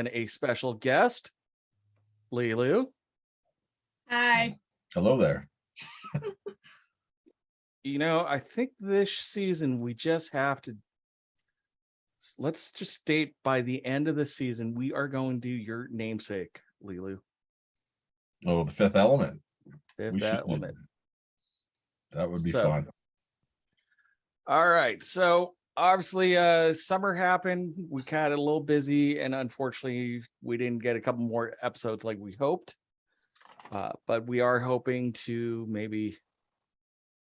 in a special guest, Lilu. Hi. Hello there. I think this season we just have to, let's just state by the end of the season, we are going to do your namesake, Lilu. Oh, the Fifth Element. Fifth We should do Element. that would be So- fun. All right. So obviously summer happened. We got a little busy and unfortunately we didn't get a couple more episodes like we hoped. But we are hoping to maybe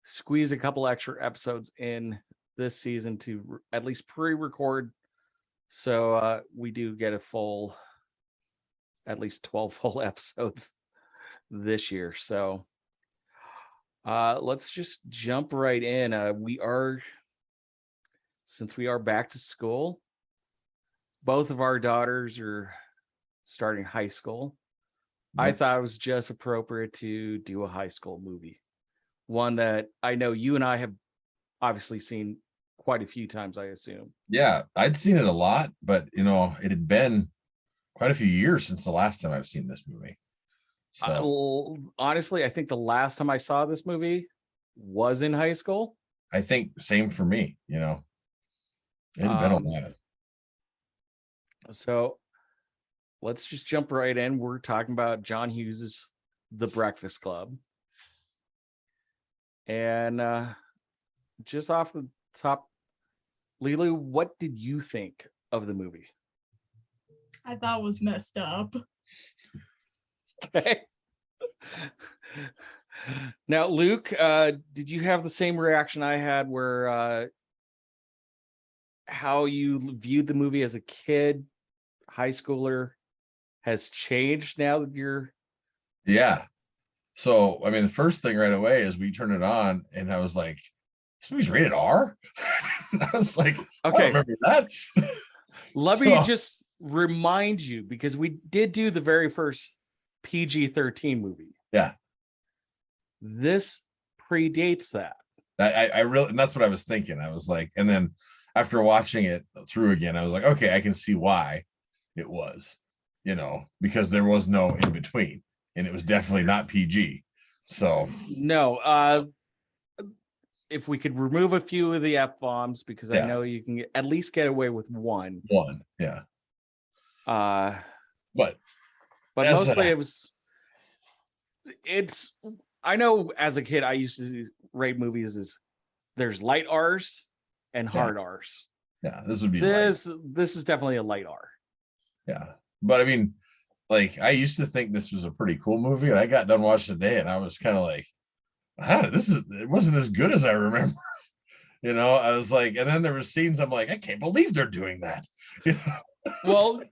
squeeze a couple extra episodes in this season to at least pre-record. So we do get a full, at least 12 full episodes this year. So let's just jump right in. Since we are back to school, both of our daughters are starting high school. I Yep. thought it was just appropriate to do a high school movie. One that I know you and I have obviously seen quite a few times, I assume. Yeah, I'd seen it a lot, but it had been quite a few years since the last time I've seen this movie. So Honestly, I think the last time I saw this movie was in high school. I think same for me, it had been a while. So let's just jump right in. We're talking about John Hughes's The Breakfast Club. And just off the top, Lilu, what did you think of the movie? I thought it was messed up. Okay. Now, Luke, did you have the same reaction I had where how you viewed the movie as a kid, high schooler, has changed now that you're... Yeah. So, I mean, the first thing right away is we turned it on and I was like, this movie's rated R? I was like, I Okay. don't remember that. Let me just remind you, because we did do the very first PG-13 movie. Yeah. This predates that. I really, and that's what I was thinking. I was like, and then after watching it through again, I was like, okay, I can see why it was, because there was no in between, and it was definitely not PG. So No, if we could remove a few of the F-bombs, because I Yeah. know you can at least get away with one. Yeah. But as mostly I know as a kid I used to rate movies as there's light R's and hard R's. Yeah, this would be This is definitely a light R. Yeah, but I mean, like, I used to think this was a pretty cool movie, and I got done watching it today, and I was kind of like, it wasn't as good as I remember. I was like, and then there were scenes I'm like, I can't believe they're doing that. Well,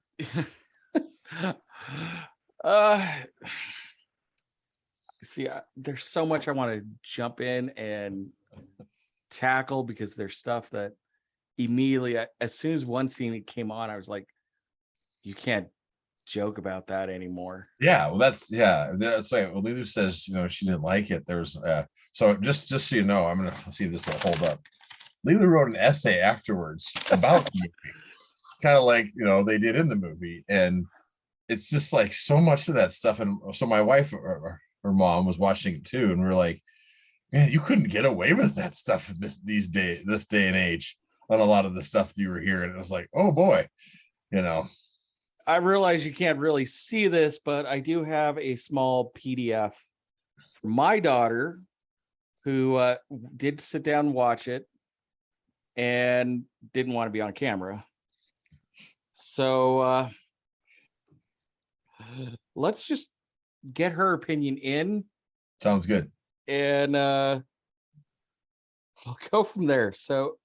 see, there's so much I want to jump in and tackle, because there's stuff that immediately, as soon as one scene came on, I was like, you can't joke about that anymore. Yeah, well, that's right. Well, Lulu says, she didn't like it. There's so just so you know, I'm gonna see if this will hold up. Lulu wrote an essay afterwards about the movie, kind of like they did in the movie, and it's just like so much of that stuff. And so my wife or her mom was watching it too, and we are like, man, you couldn't get away with that stuff this day and age on a lot of the stuff that you were hearing. It was like, oh boy, I realize you can't really see this, but I do have a small PDF for my daughter, who did sit down and watch it and didn't want to be on camera. So let's just get her opinion in. Sounds good. And we'll go from there. So,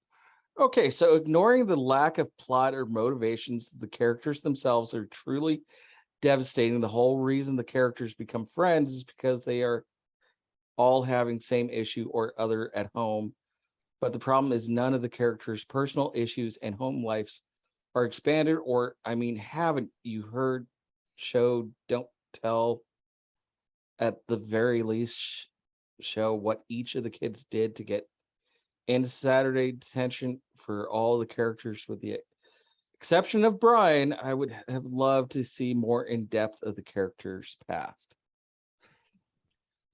okay, so ignoring the lack of plot or motivations, the characters themselves are truly devastating. The whole reason the characters become friends is because they are all having same issue or other at home. But the problem is none of the characters' personal issues and home lives are expanded, or, haven't you heard, show, don't tell, at the very least show what each of the kids did to get into Saturday detention for all the characters, with the exception of Brian, I would have loved to see more in depth of the character's past.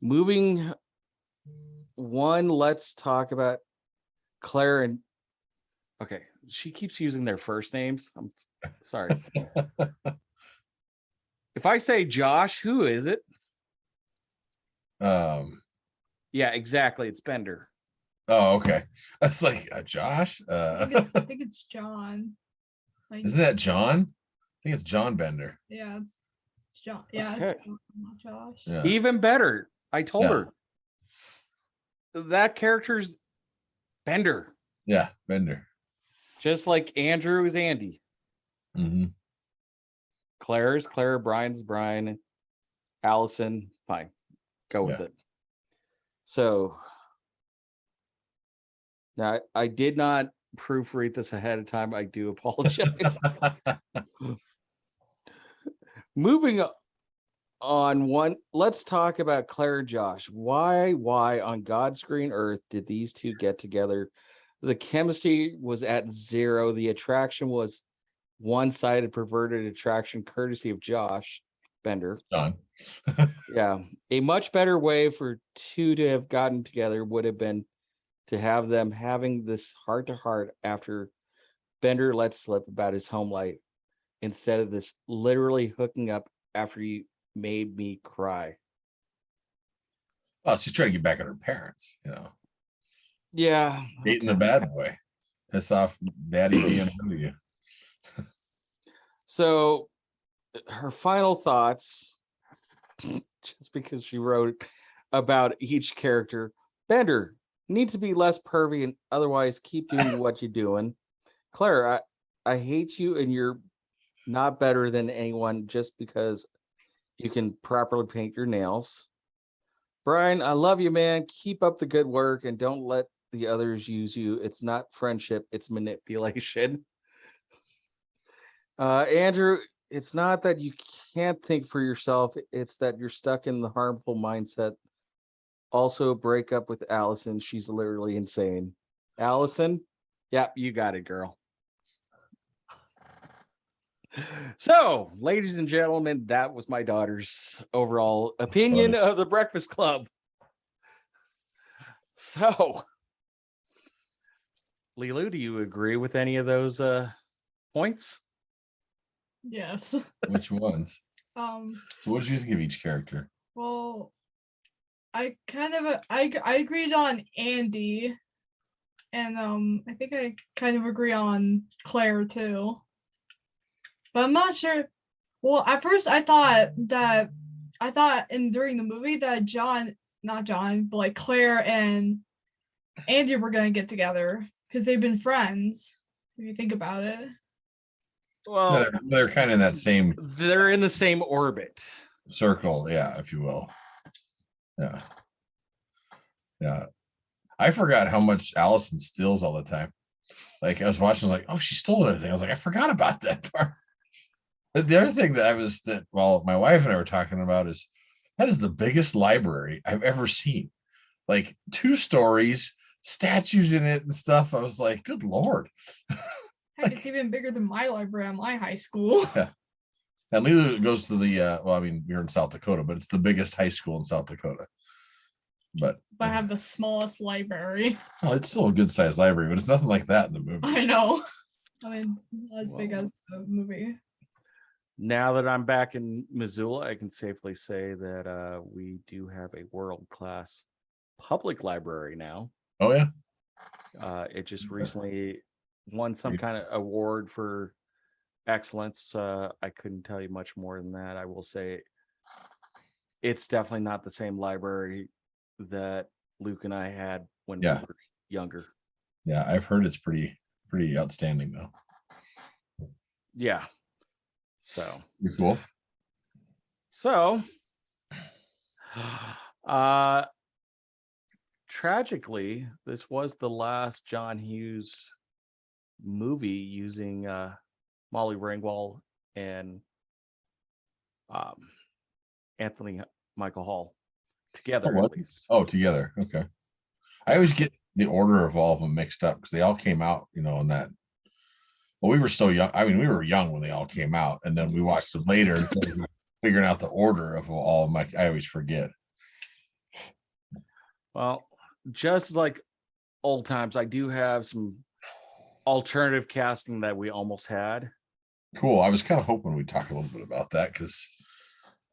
Moving one, let's talk about Claire and. Okay, she keeps using their first names. I'm sorry. If I say Josh, who is it? Yeah, exactly. It's Bender. Oh, okay. That's like Josh. I think it's John. Like, Isn't that John? I think it's John Bender. yeah, it's John. Yeah, Okay. it's John, not Josh. Yeah. Even better. I told Yeah. her that character's Bender, Yeah, Bender. just like Andrew is Andy. Hmm. Claire is Claire. Brian's Brian. Allison, fine. Go with it. So now I did not proofread this ahead of time. I do apologize. Moving on one, let's talk about Claire and Josh. Why on God's green earth did these two get together? The chemistry was at zero. The attraction was one-sided, perverted attraction, courtesy of Josh Bender. John. Yeah, a much better way for two to have gotten together would have been to have them having this heart-to-heart after Bender let slip about his home life, instead of this literally hooking up after you made me cry. Well, she's trying to get back at her parents, Yeah. Dating the okay. bad boy. Piss off daddy BMW. So her final thoughts, just because she wrote about each character. Bender needs to be less pervy and otherwise keep doing what you're doing. Claire, I hate you and you're not better than anyone just because you can properly paint your nails. Brian, I love you, man. Keep up the good work and don't let the others use you. It's not friendship, it's manipulation. Andrew, it's not that you can't think for yourself, it's that you're stuck in the harmful mindset. Also, break up with Allison. She's literally insane. Allison, yep, you got it, girl. So, ladies and gentlemen, that was my daughter's overall opinion of the Breakfast Club. So, Lilu, do you agree with any of those points? Yes. Which ones? So what did you think of each character? well, I kind of I agreed on Andy, and I think I kind of agree on Claire too. But I'm not sure. Well, at first I thought during the movie that not John, but like Claire and Andy were gonna get together because they've been friends. If you think about it. Well, they're kind of in that same. They're in the same orbit. Circle, yeah, if you will. Yeah. I forgot how much Allison steals all the time. Like I was watching, I was like, oh, she stole everything. I was like, I forgot about that part. But the other thing that my wife and I were talking about is that is the biggest library I've ever seen. Like 2 stories, statues in it and stuff. I was like, good Lord. Heck, it's even bigger than my library at my high school. Yeah. And Lila goes to the you're in South Dakota, but it's the biggest high school in South Dakota. But I have the smallest library. Oh, it's still a good sized library, but it's nothing like that in the movie. I know. I mean, not as big as the movie. Now that I'm back in Missoula, I can safely say that we do have a world-class public library now. Oh yeah. It just recently won some kind of award for excellence. I couldn't tell you much more than that. I will say it's definitely not the same library that Luke and I had when we were younger. Yeah, I've heard it's pretty outstanding though. Yeah. So Pretty cool. So tragically, this was the last John Hughes movie using Molly Ringwald and Anthony Michael Hall together, at least. Oh, together. Okay. I always get the order of all of them mixed up because they all came out, in that Well, we were still young. I mean, we were young when they all came out, and then we watched them later, figuring out the order of all of my. I always forget. Well, just like old times, I do have some alternative casting that we almost had. Cool. I was kind of hoping we'd talk a little bit about that because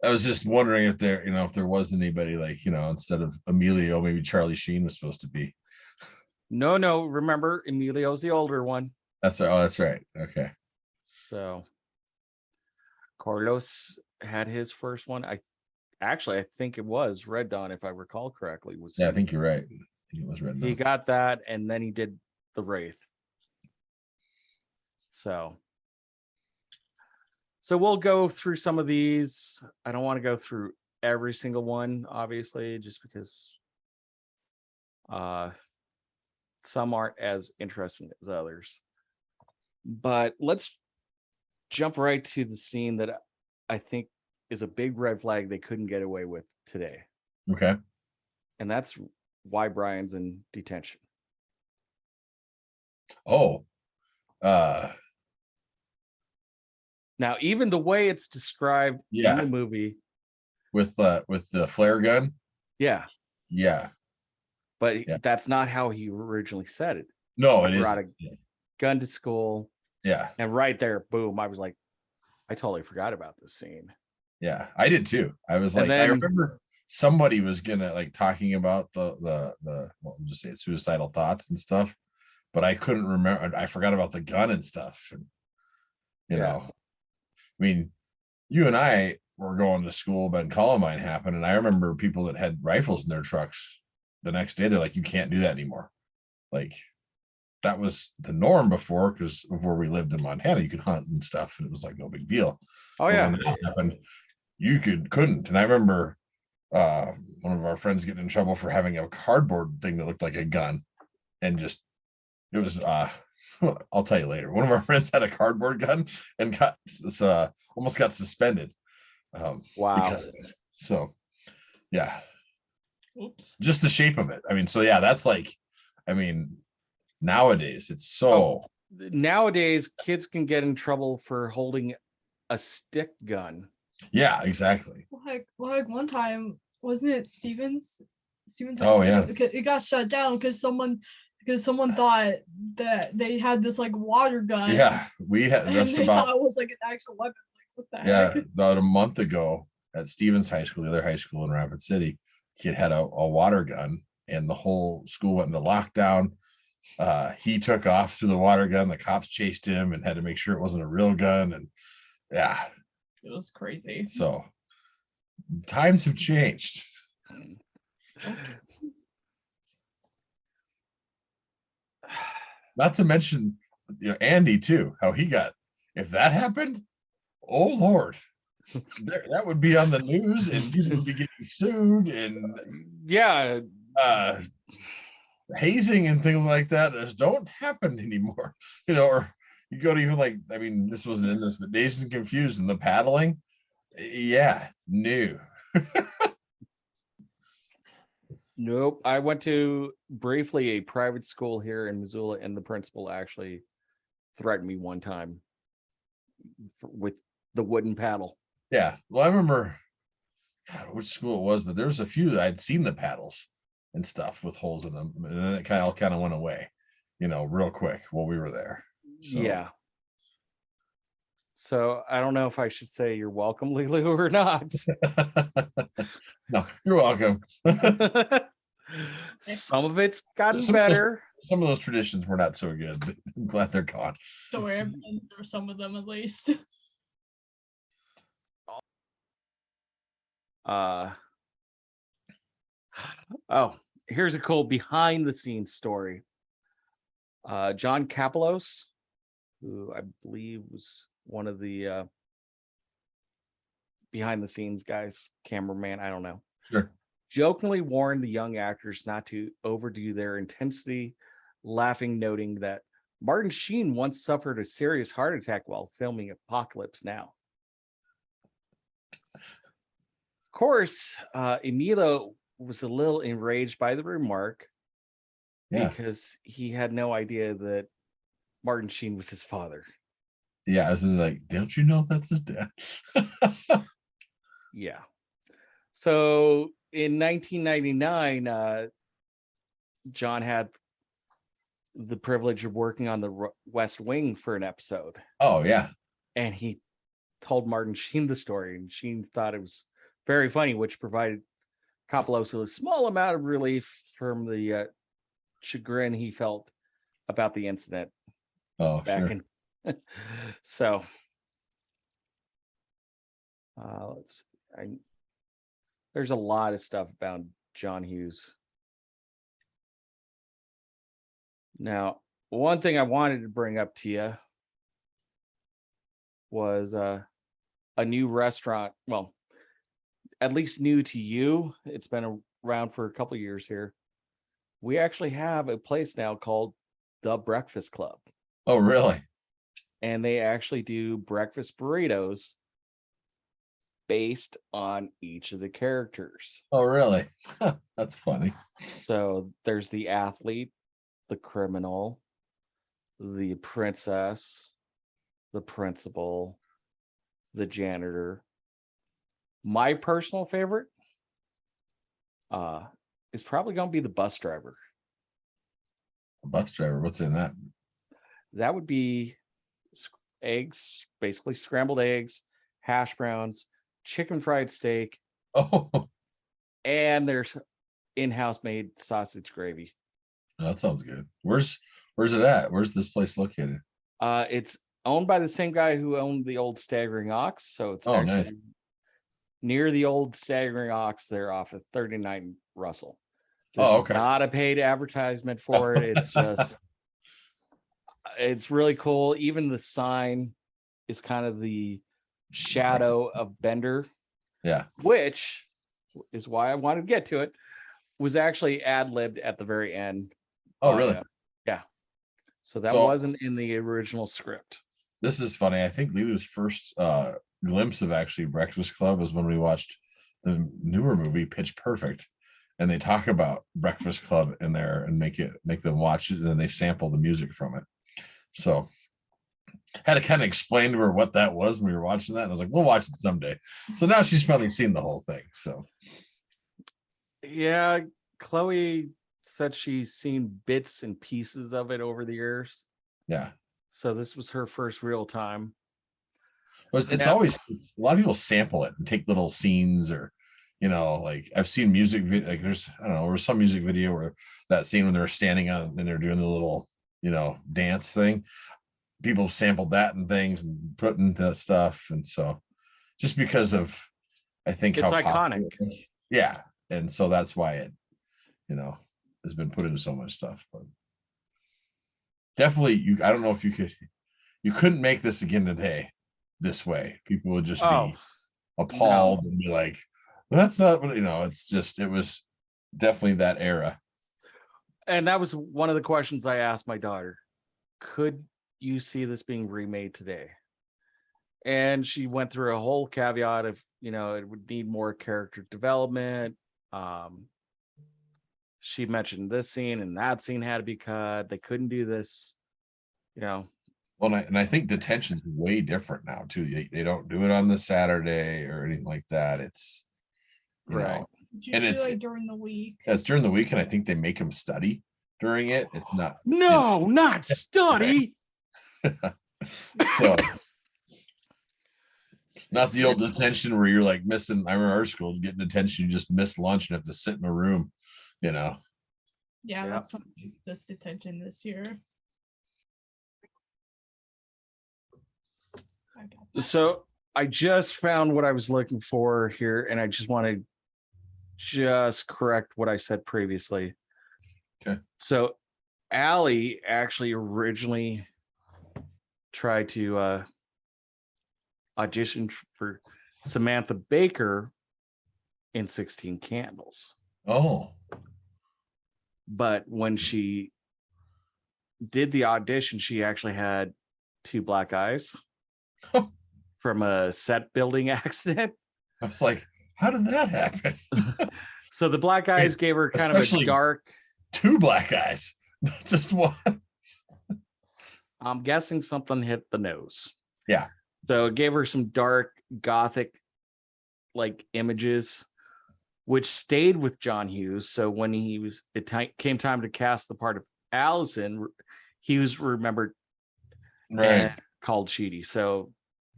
I was just wondering if there, if there was anybody like, instead of Emilio, maybe Charlie Sheen was supposed to be. No, remember Emilio's the older one. That's right. Oh, that's right. Okay. So Carlos had his first one. I think it was Red Dawn, if I recall correctly. Yeah, I think you're right. I think it was Red He Dawn. got that, and then he did the Wraith. So we'll go through some of these. I don't want to go through every single one, obviously, just because some aren't as interesting as others. But let's jump right to the scene that I think is a big red flag they couldn't get away with today. Okay. And that's why Brian's in detention. Oh. Now, even the way it's described in the movie, with the flare gun. yeah, but Yeah. that's not how he originally said it. No, He it brought isn't. a gun to school, Yeah. and right there, boom! I was like, I totally forgot about this scene. Yeah, I did too. I was And like, I then- remember somebody was gonna like talking about the well, I'll just say suicidal thoughts and stuff, but I couldn't remember. I forgot about the gun and stuff. And, you know, I mean, you and I were going to school when Columbine happened, and I remember people that had rifles in their trucks the next day. They're like, you can't do that anymore. Like, that was the norm before, because of where we lived in Montana, you could hunt and stuff, and it was like no big deal. Oh But yeah, when that happened, you couldn't. And I remember one of our friends getting in trouble for having a cardboard thing that looked like a gun, and just it was I'll tell you later. One of our friends had a cardboard gun and got almost got suspended. wow. So yeah, Oops. just the shape of it. I mean, so yeah, that's like, I mean, nowadays it's so Nowadays, kids can get in trouble for holding a stick gun. yeah, exactly. Well, heck, one time wasn't it Stevens? Oh, yeah. It got shut down because someone thought that they had this like water gun. Yeah, we had and just they about thought it was like an actual weapon. Like, what the yeah, heck? about a month ago at Stevens High School, the other high school in Rapid City, kid had a water gun, and the whole school went into lockdown. He took off through the water gun. The cops chased him and had to make sure it wasn't a real gun. And yeah, It was crazy. so times have changed. Not to mention, Andy too, how he got, if that happened, oh Lord, that would be on the news and people would be getting sued, and Yeah, hazing and things like that just don't happen anymore. Or you go to even like, I mean, this wasn't in this, but Dazed and Confused and the paddling. Yeah, new. nope. I went to briefly a private school here in Missoula, and the principal actually threatened me one time with the wooden paddle. Yeah. Well, I remember, God, which school it was, but there was a few that I'd seen the paddles and stuff with holes in them, and then it kind of went away, real quick while we were there. So. Yeah. So I don't know if I should say you're welcome, Lulu, or not. No, you're welcome. Some of it's gotten Some better. Some of those traditions were not so good, but I'm glad they're gone. Don't worry, I've been through some of them at least. Oh, here's a cool behind the scenes story. John Kapelos, who I believe was one of the behind the scenes guys, cameraman, I don't know, Sure. jokingly warned the young actors not to overdo their intensity, laughing, noting that Martin Sheen once suffered a serious heart attack while filming Apocalypse Now. Of course, Emilio was a little enraged by the remark Yeah. because he had no idea that Martin Sheen was his father. Yeah, I was just like, don't you know that's his dad? Yeah. So in 1999, John had the privilege of working on the West Wing for an episode, Oh yeah. and he told Martin Sheen the story, and Sheen thought it was very funny, which provided Kapelosi a small amount of relief from the chagrin he felt about the incident Oh back sure. in. So let's see. There's a lot of stuff about John Hughes. Now, one thing I wanted to bring up to you was a new restaurant. Well, at least new to you. It's been around for a couple of years here. We actually have a place now called The Breakfast Club, Oh really? and they actually do breakfast burritos based on each of the characters. Oh really? That's funny. So there's the athlete, the criminal, the princess, the principal, the janitor. My personal favorite is probably going to be the bus driver. A bus driver. What's in that? That would be eggs, basically scrambled eggs, hash browns, chicken fried steak, Oh, and there's in-house made sausage gravy. that sounds good. Where's it at? Where's this place located? It's owned by the same guy who owned the old Staggering Ox, so it's Oh, actually nice. near the old Staggering Ox there off of 39 Russell. This Oh, is okay. not a paid advertisement for it. It's just, it's really cool. Even the sign is kind of the shadow of Bender, Yeah. which is why I wanted to get to it, was actually ad-libbed at the very end. Oh, really? Yeah. So that So wasn't in the original script. this is funny. I think Lilu's first glimpse of actually Breakfast Club was when we watched the newer movie Pitch Perfect, and they talk about Breakfast Club in there and make them watch it, and then they sample the music from it. So had to kind of explain to her what that was when we were watching that, and I was like, we'll watch it someday. So now she's finally seen the whole thing. So Yeah, Chloe said she's seen bits and pieces of it over the years. yeah. So this was her first real time. It's Yeah. always a lot of people sample it and take little scenes, or like I've seen music video, like there's I don't know, there was some music video where that scene when they're standing on and they're doing the little dance thing. People sampled that and things and put into stuff, and so just because of I think It's how iconic. popular, yeah, and so that's why it has been put into so much stuff. But definitely, I don't know if you couldn't make this again today this way. People would just be appalled and be like, that's not what it was definitely that era. And that was one of the questions I asked my daughter. Could you see this being remade today? And she went through a whole caveat of, it would need more character development. She mentioned this scene and that scene had to be cut. They couldn't do this, Well, and I think the tension's way different now too. They don't do it on the Saturday or anything like that. It's right. It's and usually like during the week. It's during the week, and I think they make them study during it. It's not not study. So not the old detention where you're like missing. I remember our school getting detention, you just miss lunch and have to sit in a room, Yeah, Yeah. that's this detention this year. I got that. So I just found what I was looking for here, and I just want to just correct what I said previously. Okay. So Allie actually originally tried to audition for Samantha Baker in 16 Candles. Oh, But when she did the audition, she actually had 2 black eyes from a set building accident. I was like, how did that happen? So the black eyes gave her kind of a Especially dark. 2 black eyes, not just one. I'm guessing something hit the nose. Yeah. So it gave her some dark gothic like images, which stayed with John Hughes. So when came time to cast the part of Allison, he was remembered Right. and called Sheedy. So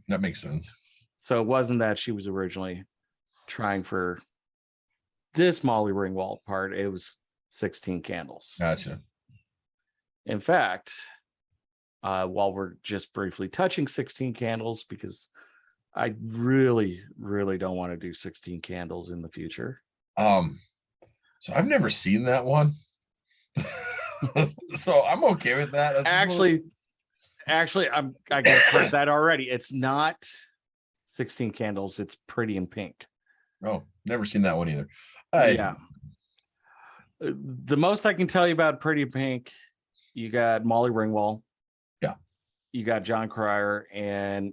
That makes sense. So it wasn't that she was originally trying for this Molly Ringwald part. It was 16 Candles. Gotcha. In fact, while we're just briefly touching 16 Candles, because I really, really don't want to do 16 Candles in the future. So I've never seen that one. So I'm okay with that. Actually, I gotta correct that already. It's not 16 Candles, it's Pretty in Pink. Oh, never seen that one either. Yeah. The most I can tell you about Pretty in Pink, you got Molly Ringwald. Yeah. You got John Cryer and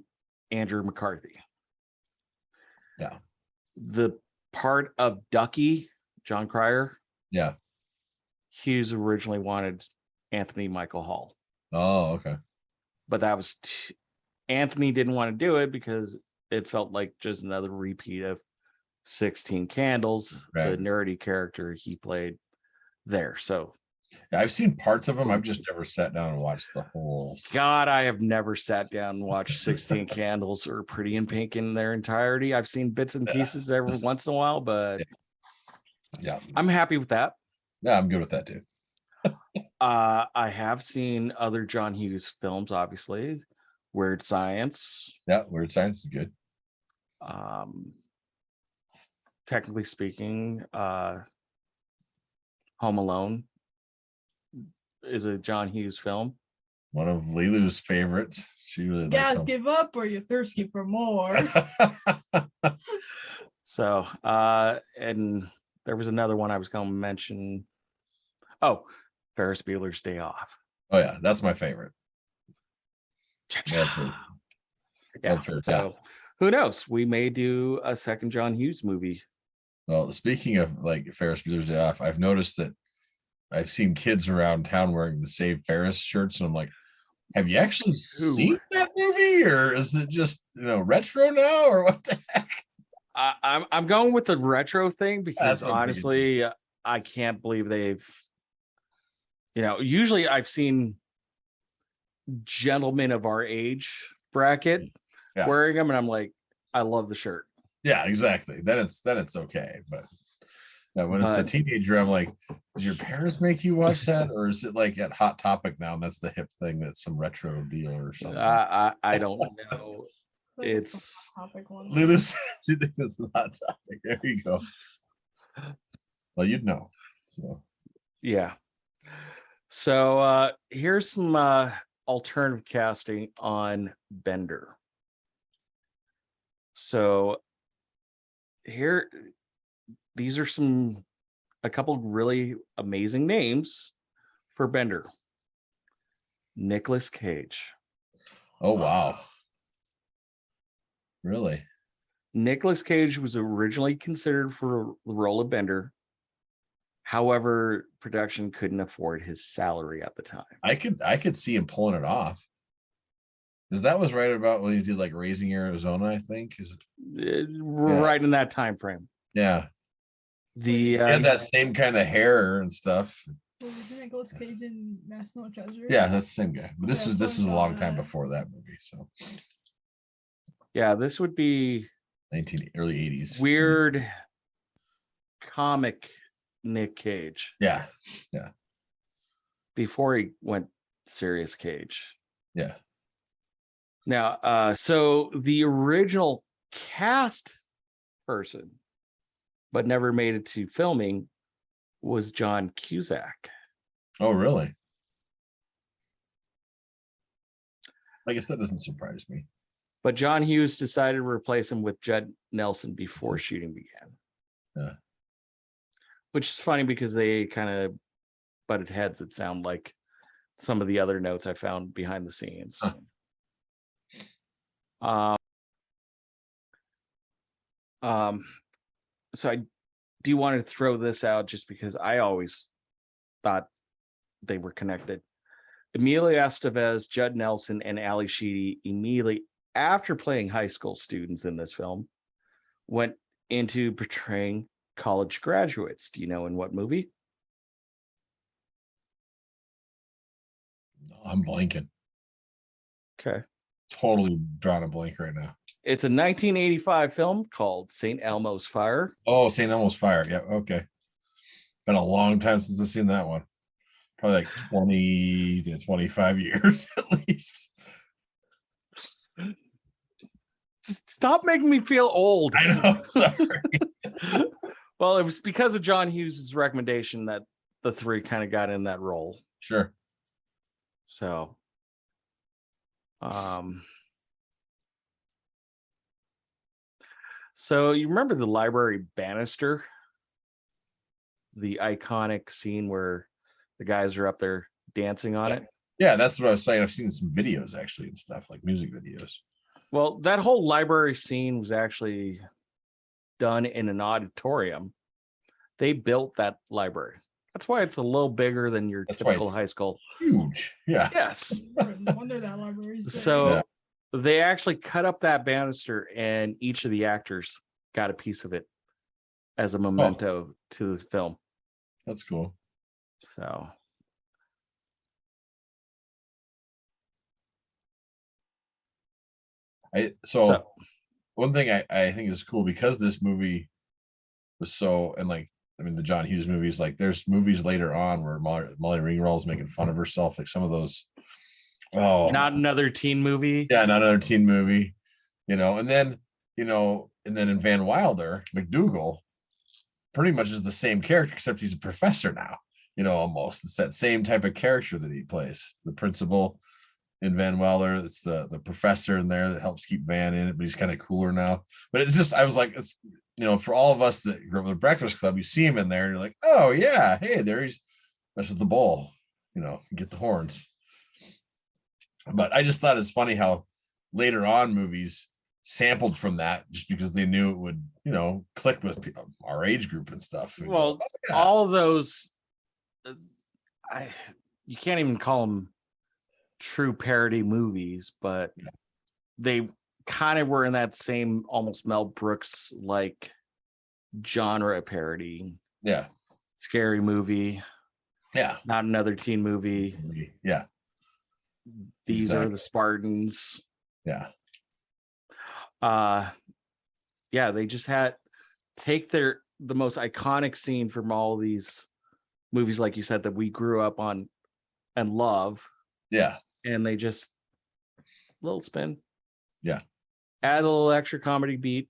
Andrew McCarthy. Yeah. The part of Ducky, John Cryer. Yeah. Hughes originally wanted Anthony Michael Hall. Oh, okay. But that was Anthony didn't want to do it because it felt like just another repeat of 16 Candles, Right. the nerdy character he played there. So yeah, I've seen parts of them. I've just never sat down and watched the whole. God, I have never sat down and watched 16 Candles or Pretty in Pink in their entirety. I've seen bits and pieces every once in a while, but yeah, I'm happy with that. Yeah, I'm good with that too. I have seen other John Hughes films, obviously. Weird Science. Yeah, Weird Science is good. Technically speaking, Home Alone is a John Hughes film. One of Lilu's favorites. She really Guys, give up or you're thirsty for more. So, and there was another one I was going to mention. Oh, Ferris Bueller's Day Off. Oh yeah, that's my favorite. Yeah. So who knows? We may do a second John Hughes movie. Well, speaking of like Ferris Bueller's Day Off, I've noticed that I've seen kids around town wearing the Save Ferris shirts, and I'm like, have you actually seen that movie, or is it just retro now, or what the heck? I'm going with the retro thing because honestly, I can't believe they've. Usually I've seen gentlemen of our age bracket wearing them, and I'm like, I love the shirt. Yeah, exactly. Then it's okay, but when it's a teenager, I'm like, did your parents make you watch that, or is it like at Hot Topic now, and that's the hip thing, that's some retro deal or something? I don't know. It's Lulu said you think it's a Hot Topic. There you go. Well, you'd know. So yeah. So here's some alternative casting on Bender. So here, these are a couple really amazing names for Bender. Nicolas Cage. Oh wow. Really? Nicolas Cage was originally considered for the role of Bender. However, production couldn't afford his salary at the time. I could see him pulling it off. Because that was right about when he did like Raising Arizona, I think. Right in that time frame. Yeah. He had that same kind of hair and stuff. Wasn't Nicolas Cage in National Treasure? Yeah, that's the same guy. But this is a long time before that movie. So yeah, this would be early 80s. Weird comic Nick Cage. Yeah. Before he went serious Cage. Yeah. Now, so the original cast person, but never made it to filming, was John Cusack. Oh, really? I guess that doesn't surprise me. But John Hughes decided to replace him with Judd Nelson before shooting began. Yeah. Which is funny because they kind of butted heads. It sounded like some of the other notes I found behind the scenes. Huh. So I do want to throw this out just because I always thought they were connected. Emilio Estevez, Judd Nelson, and Ali Sheedy immediately after playing high school students in this film went into portraying college graduates. Do you know in what movie? I'm blanking. Okay. Totally drawing a blank right now. It's a 1985 film called St. Elmo's Fire. Oh, St. Elmo's Fire. Yeah, okay. Been a long time since I've seen that one. Probably like 20 to 25 years at least. Stop making me feel old. I know. Sorry. Well, it was because of John Hughes' recommendation that the three kind of got in that role. Sure. So, so you remember the library banister? The iconic scene where the guys are up there dancing on it? Yeah, that's what I was saying. I've seen some videos actually and stuff, like music videos. Well, that whole library scene was actually done in an auditorium. They built that library. That's why it's a little bigger than your typical high school. Huge. Yeah. Yes. No wonder that library is big. So they actually cut up that banister and each of the actors got a piece of it as a memento to the film. That's cool. So one thing I think is cool, because this movie was so, and like, I mean, the John Hughes movies, like there's movies later on where Molly Ringwald's making fun of herself, like some of those. Oh, not another teen movie. Yeah, not another teen movie, and then in Van Wilder, McDougal pretty much is the same character, except he's a professor now, almost. It's that same type of character that he plays. The principal in Van Wilder, it's the professor in there that helps keep Van in it, but he's kind of cooler now. But it's just, I was like, it's, for all of us that grew up with the Breakfast Club, you see him in there and you're like, oh yeah, hey, there he's mess with the bowl, get the horns. But I just thought it's funny how later on movies sampled from that just because they knew it would, click with people, our age group and stuff. And well, all of those, you can't even call them true parody movies, but they kind of were in that same almost Mel Brooks like genre parody. Yeah. Scary Movie. Yeah. Not Another Teen Movie. Yeah. These are the Spartans. Yeah. Yeah, they just had take the most iconic scene from all these movies, like you said, that we grew up on and love. Yeah. And they just little spin. Yeah. Add a little extra comedy beat.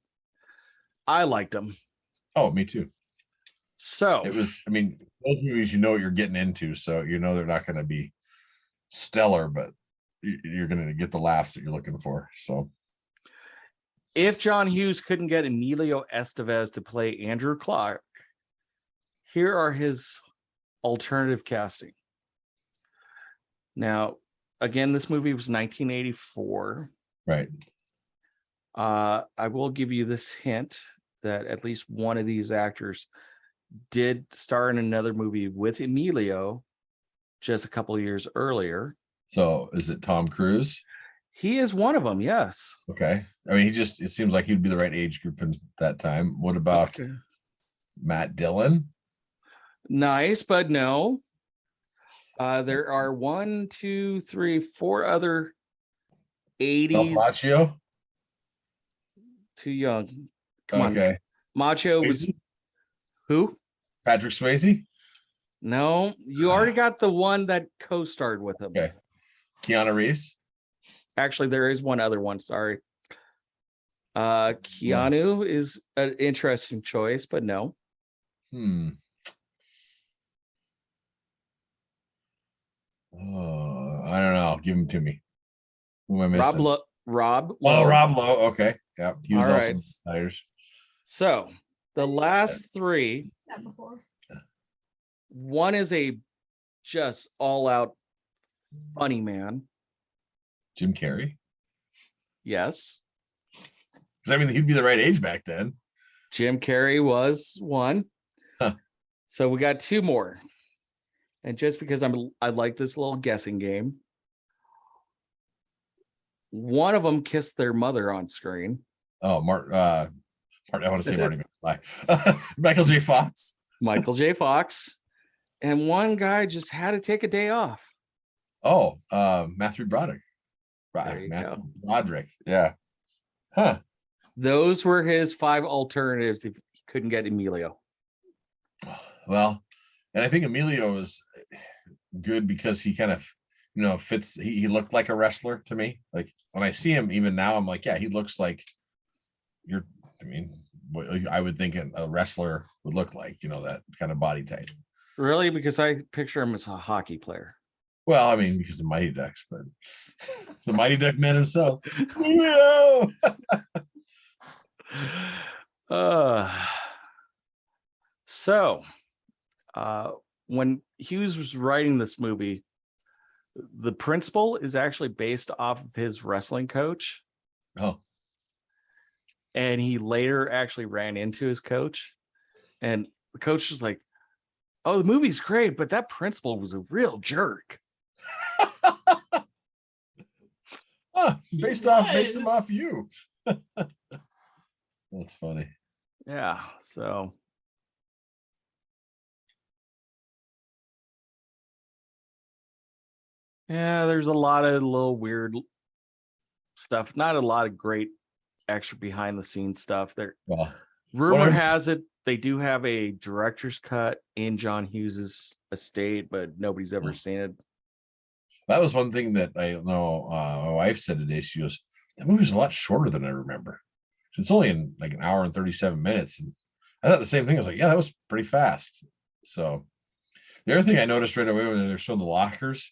I liked them. Oh, me too. So it was, I mean, those movies, what you're getting into, so they're not going to be stellar, but you're going to get the laughs that you're looking for. So if John Hughes couldn't get Emilio Estevez to play Andrew Clark, here are his alternative casting. Now, again, this movie was 1984. Right. I will give you this hint that at least one of these actors did star in another movie with Emilio just a couple of years earlier. So is it Tom Cruise? He is one of them, yes. Okay. I mean, it seems like he'd be the right age group in that time. What about Matt Dillon? Nice, but no. There are 1, 2, 3, 4 other 80s. Macho? Too young. Come on. Macho Swayze? was who? Patrick Swayze? No, you already got the one that co-starred with him. Okay. Keanu Reeves? Actually, there is one other one. Sorry. Keanu is an interesting choice, but no. Oh, I don't know. Give him to me. Who am I missing? Rob Lowe. Lowe. Rob Lowe. Okay. Yeah. He was All also right. Tires. So the last three. One is a just all-out funny man. Jim Carrey. Yes. Because I mean, he'd be the right age back then. Jim Carrey was one. Huh. So we got two more. And just because I like this little guessing game, one of them kissed their mother on screen. Oh, I want to say Marty McFly. Michael J. Fox. Michael J. Fox. And one guy just had to take a day off. Oh, Matthew Broderick. There you Matthew go. Broderick. Yeah. Huh. Those were his 5 alternatives if he couldn't get Emilio. Well, and I think Emilio is good because he kind of, fits. He looked like a wrestler to me. Like when I see him, even now, I'm like, yeah, he looks like what I would think a wrestler would look like, that kind of body type. Really? Because I picture him as a hockey player. Well, I mean, because of Mighty Ducks, but the Mighty Duck man himself. No. So, when Hughes was writing this movie, the principal is actually based off of his wrestling coach. Oh. And he later actually ran into his coach. And the coach was like, oh, the movie's great, but that principal was a real jerk. Based him off you. That's funny. Yeah, so yeah, there's a lot of little weird stuff, not a lot of great extra behind the scenes stuff there. Well, Rumor has it they do have a director's cut in John Hughes's estate, but nobody's ever seen it. That was one thing that I know my wife said today. She goes, that movie's a lot shorter than I remember. It's only in like an hour and 37 minutes. And I thought the same thing. I was like, yeah, that was pretty fast. So the other thing I noticed right away when they're showing the lockers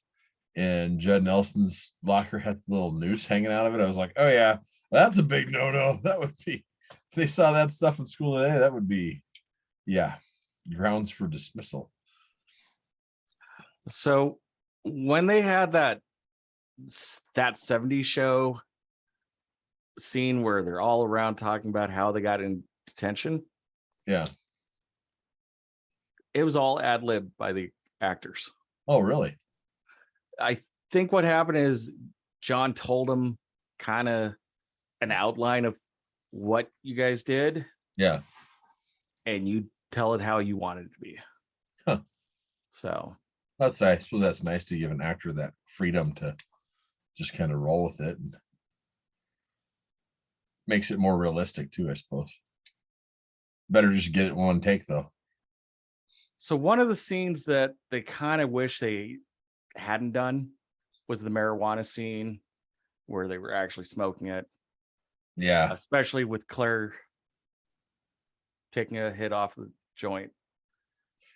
and Judd Nelson's locker had the little noose hanging out of it, I was like, oh yeah, that's a big no-no. That would be, if they saw that stuff in school today, that would be, yeah, grounds for dismissal. So when they had that 70s show scene where they're all around talking about how they got in detention, yeah, it was all ad-lib by the actors. Oh, really? I think what happened is John told him kind of an outline of what you guys did. Yeah. And you tell it how you want it to be. Huh. So I suppose that's nice to give an actor that freedom to just kind of roll with it, and makes it more realistic too, I suppose. Better just get it in one take though. So one of the scenes that they kind of wish they hadn't done was the marijuana scene where they were actually smoking it. Yeah. Especially with Claire taking a hit off the joint.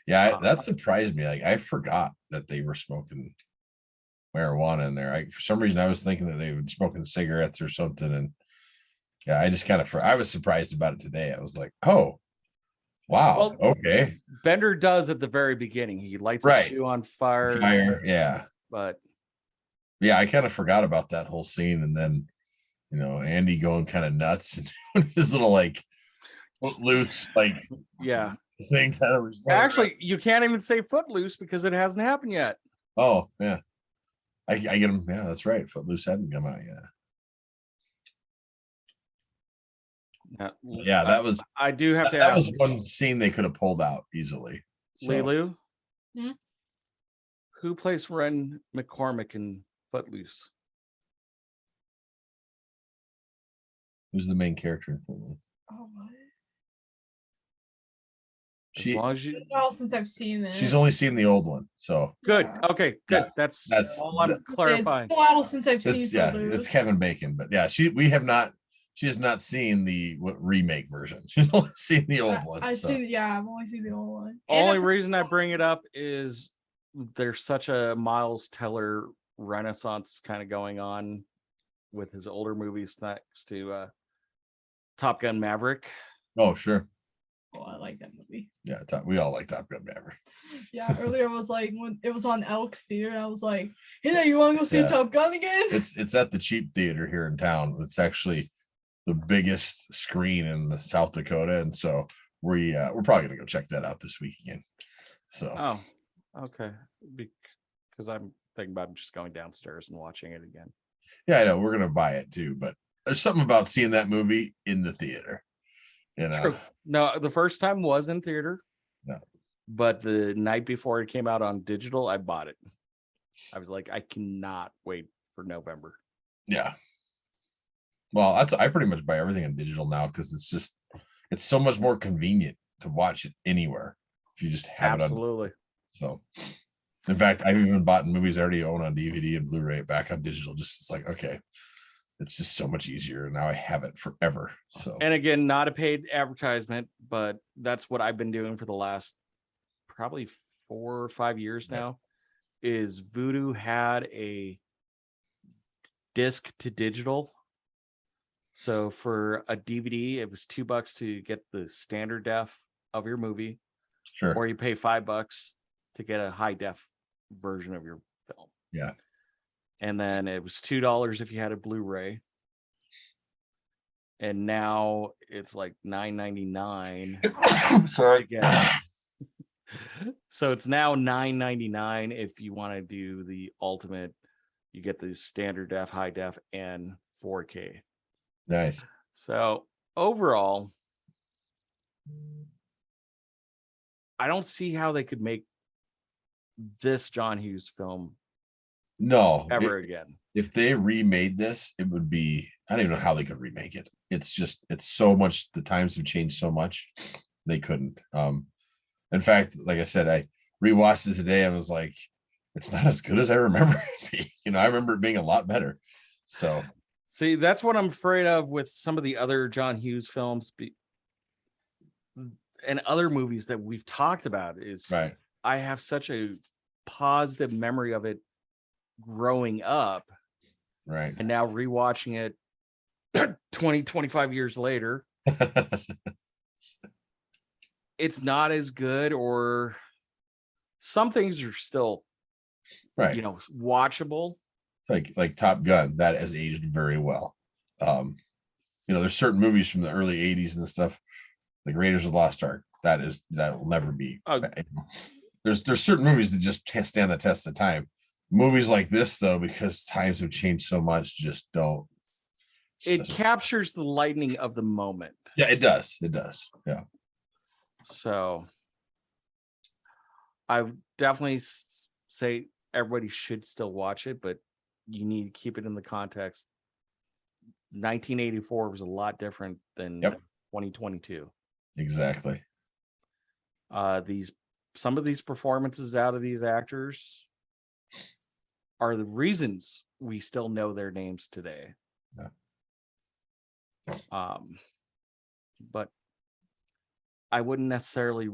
Yeah, that surprised me. Like I forgot that they were smoking marijuana in there. For some reason I was thinking that they were smoking cigarettes or something. And yeah, I just I was surprised about it today. I was like, oh, wow. Well, okay. Bender does at the very beginning. He lights a shoe on fire. Yeah. But yeah, I kind of forgot about that whole scene. And then, Andy going kind of nuts and his little like loose, like, yeah, thing kind of. Actually, you can't even say Footloose because it hasn't happened yet. Oh, yeah. I get him. Yeah, that's right. Footloose hadn't come out yet. Yeah, that was. I do have to. That was one scene they could have pulled out easily. So. Lilu, who plays Ren McCormick in Footloose? Who's the main character in Footloose? Oh, what? As long as you, since I've seen it. She's only seen the old one, so good. Okay, good. Yeah, that's all I'm clarifying. It's a while since I've seen. It's Kevin Bacon, but yeah, she has not seen the remake version. She's only seen the old one. I've only seen the old one. Only reason I bring it up is there's such a Miles Teller renaissance kind of going on with his older movies next to Top Gun Maverick. Oh, sure. Oh, I like that movie. Yeah, we all like Top Gun Maverick. Yeah, earlier was like when it was on Elks Theater, I was like, "Hey, you want to go see Top Gun again?" It's at the cheap theater here in town. It's actually the biggest screen in the South Dakota, and so we're probably gonna go check that out this week again. So Okay, because I'm thinking about just going downstairs and watching it again. Yeah, I know we're gonna buy it too, but there's something about seeing that movie in the theater. You know, True. No, the first time was in theater. No. But the night before it came out on digital, I bought it. I was like, I cannot wait for November. yeah. Well, I pretty much buy everything on digital now because it's so much more convenient to watch it anywhere if you just have it on. Absolutely. So, in fact, I've even bought movies I already own on DVD and Blu-ray back on digital. Just it's like, okay, it's just so much easier. Now I have it forever. So, And again, not a paid advertisement, but that's what I've been doing for the last probably 4 or 5 years Yeah. now. Is Voodoo had a disc to digital. So for a DVD, it was $2 to get the standard def of your movie, sure. or you pay $5 to get a high def version of your film. Yeah. And then it was $2 if you had a Blu-ray. And now it's like $9.99. Sorry. Again. So it's now $9.99 if you want to do the ultimate. You get the standard def, high def, and 4K. Nice. So overall, I don't see how they could make this John Hughes film No, ever again. if they remade this, it would be, I don't even know how they could remake it. It's so much, the times have changed so much. They couldn't. In fact, like I said, I rewatched it today and was like, it's not as good as I remember it being. You know, I remember it being a lot better. So See, that's what I'm afraid of with some of the other John Hughes films and other movies that we've talked about is right. I have such a positive memory of it growing up, Right. and now rewatching it 20, 25 years later, it's not as good, or some things are still, right. you know, watchable. Like Top Gun, that has aged very well. You know, there's certain movies from the early 80s and stuff, like Raiders of the Lost Ark. That will never be. There's certain movies that just can't stand the test of time. Movies like this, though, because times have changed so much, just don't. It captures the lightning of the moment. Yeah, it does. It does. Yeah. So I would definitely say everybody should still watch it, but you need to keep it in the context. 1984 was a lot different than 2022. Exactly. Some of these performances out of these actors are the reasons we still know their names today. Yeah. But I wouldn't necessarily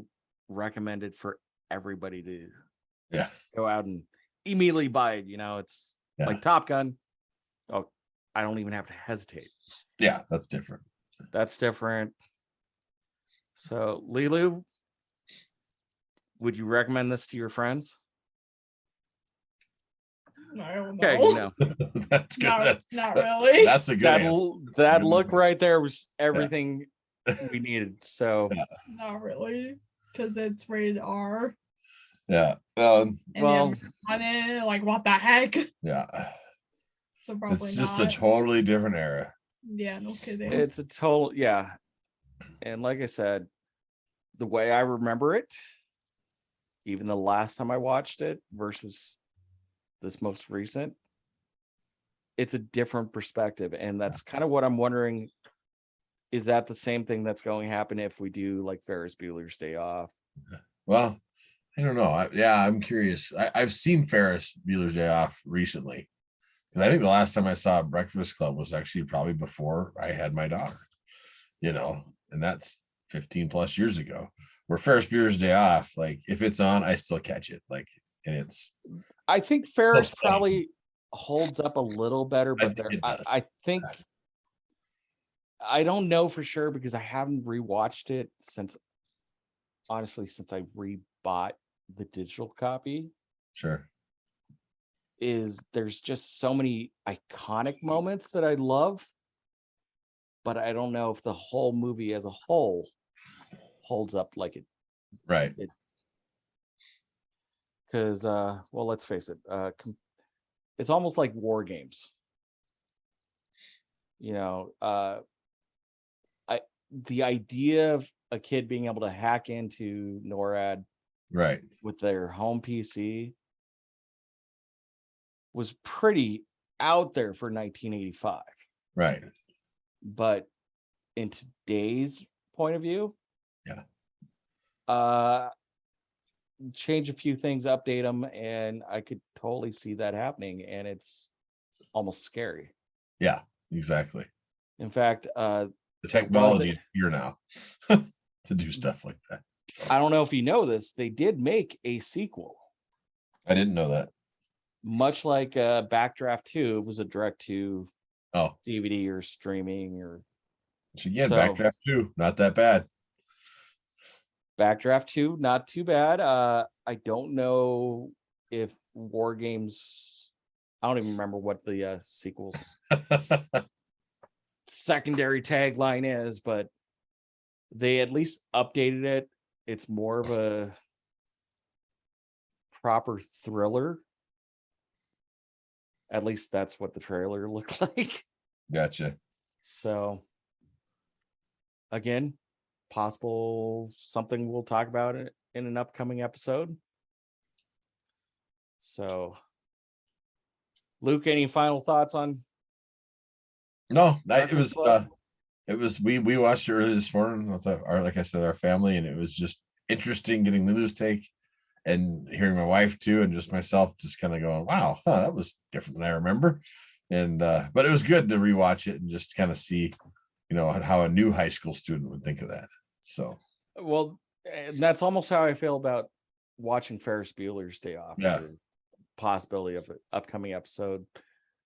recommend it for everybody to go out and immediately buy it. You know, it's like Top Gun. Oh, I don't even have to hesitate. Yeah, that's different. That's different. So, Lilu, would you recommend this to your friends? I don't Okay, know. no. That's good. Not really. That's a good answer. That look right there was everything we needed. So not really, because it's rated R. Yeah. And well, on it, like what the heck? Yeah. So probably it's just not. a totally different era. Yeah, no kidding. It's a total, yeah. And like I said, the way I remember it, even the last time I watched it versus this most recent, it's a different perspective. And that's kind of what I'm wondering. Is that the same thing that's going to happen if we do like Ferris Bueller's Day Off? Well, I don't know. I'm curious. I've seen Ferris Bueller's Day Off recently. And I think the last time I saw Breakfast Club was actually probably before I had my daughter, you know, and that's 15 plus years ago. Where Ferris Bueller's Day Off, like if it's on, I still catch it. Like, and it's. I think Ferris probably holds up a little better, but I think I don't know for sure because I haven't rewatched it since I rebought the digital copy. Sure. There's just so many iconic moments that I love, but I don't know if the whole movie as a whole holds up like it. Right. Because well, let's face it, it's almost like war games. You know, the idea of a kid being able to hack into NORAD Right. with their home PC was pretty out there for 1985. Right. But in today's point of view, Yeah. Change a few things, update them, and I could totally see that happening, and it's almost scary. Yeah, exactly. In fact, The there was technology is here now to do stuff like that. I don't know if you know this, they did make a sequel, I didn't know that. much like Backdraft 2. It was a direct to Oh, DVD or streaming, or again, so Backdraft 2, not that bad. Backdraft 2, not too bad. I don't know if War Games, I don't even remember what the sequel's secondary tagline is, but they at least updated it. It's more of a proper thriller. At least that's what the trailer looked like. Gotcha. So again, possible something we'll talk about it in an upcoming episode. So Luke, any final thoughts on No, Breakfast Club? it was we watched it early this morning with our, like I said, our family, and it was just interesting getting Lulu's take and hearing my wife too, and just myself just kind of going, wow, that was different than I remember. And but it was good to rewatch it and just kind of see, how a new high school student would think of that. So Well, and that's almost how I feel about watching Ferris Bueller's Day Off. Yeah. The possibility of an upcoming episode,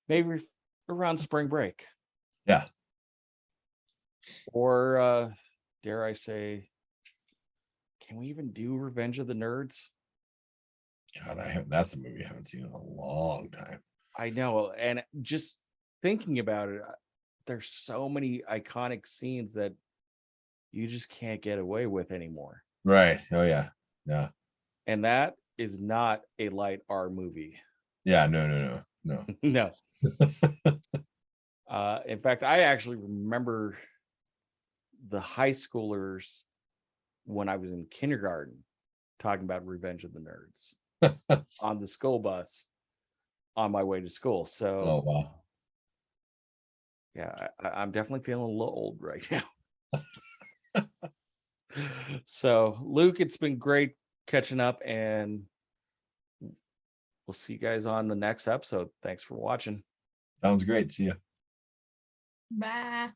maybe around spring break. Yeah. Or dare I say, can we even do Revenge of the Nerds? God, that's a movie I haven't seen in a long time. I know, and just thinking about it, there's so many iconic scenes that you just can't get away with anymore. Right. Oh yeah. Yeah. And that is not a light R movie. Yeah. No. No. In fact, I actually remember the high schoolers when I was in kindergarten talking about Revenge of the Nerds on the school bus on my way to school. So Oh wow. yeah, I'm definitely feeling a little old right now. So Luke, it's been great catching up, and we'll see you guys on the next episode. Thanks for watching. Sounds great. See ya. Bye.